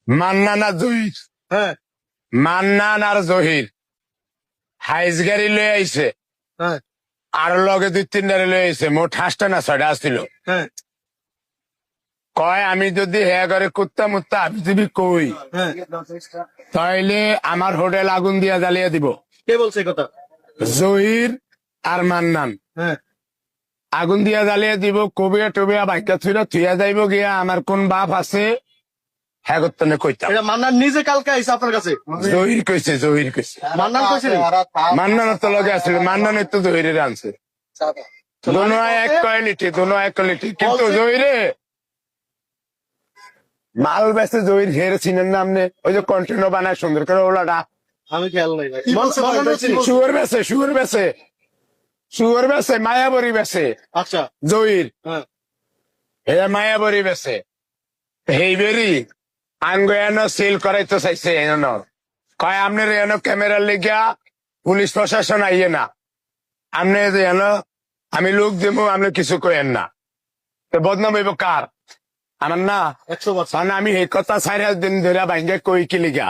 মান্নান আর জহির হ্যাঁ মান্নান আর জহির হাইস গাড়ি লয়ে আইছে হ্যাঁ আর লগে 2-3 লয়ে আইছে মোট 5টা না 6টা আসছিল হ্যাঁ কয় আমি যদি হ্যাঁ করে কুত্তা মুত্তা আমি যদি কই হ্যাঁ তাইলে আমার হোটেল আগুন দিয়া জ্বালিয়ে দিব। কে বলছে এই কথা? জহির আর মান্নান হ্যাঁ আগুন দিয়া জ্বালিয়ে দিব, কবিয়া টবিয়া বাইকা থুইয়া যাইব গিয়া আমার কোন বাপ আছে হ্যাঁ করতে কইতাম। এটা মান্নান নিজে কালকে আইসে আপনার কাছে? জহির কইছে মান্নান কইছে নি? মান্নানের তো লগে আসলে মান্নানের তো জহিরের আনছে দোনো এক কোয়ালিটি কিন্তু জহিরে মাল বেচে জহির ঘেরে চিনেন না আপনি? ওই যে কন্টেনার বানায় সুন্দর করে ওলাটা আমি খেয়াল নাই ভাই। মান্নান হচ্ছে নি? শুয়ার বেচে মায়াবরী বেচে আচ্ছা জহির হ্যাঁ হে মায়াবরী বেচে হেইবেরি আঙ্গ এন সিল করাইতে চাইছে এন কয় আপনার এন ক্যামেরার লিগা পুলিশ প্রশাসন আইয়ে না, আপনি এন আমি লোক দেবো আপনি কিছু কয়েন না, তো বদনাম হইব কার? আমার না 100%। মানে আমি এই কথা 4 দিন ধরে ভাঙ্গে কই কি লিগা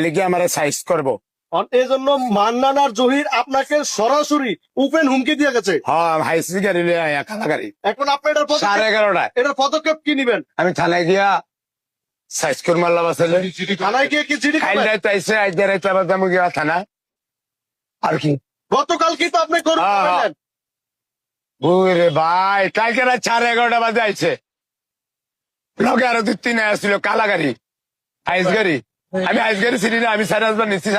লিগা আমার সাইজ করবো। এই জন্য মান্নান আর জহির আপনাকে সরাসরি ওপেন হুমকি দিয়ে গেছে। হ্যাঁ হাইসি গাড়ি লিয়ে আয়া কালা গাড়ি এখন আপনি এটার 11:30 এটার পদক্ষেপ কি নিবেন? আমি থানায় গিয়া সাইজ করে মারলাম আসলে থানায় গিয়ে কি জিডি খাইল করবেন? রাইতে আইসে আজ রাইতে আবার যাবো গিয়া থানা আর কি। গতকাল কি তো আপনি করবেন? হ্যাঁ। বুড়ে ভাই কালকে রাত 11:30 বাজে আইছে, লগে আরো 2-3 আসছিল কালা গাড়ি আইস গাড়ি। আমি আইস গাড়ি ছিলি না, আমি 4 নিচ্ছি।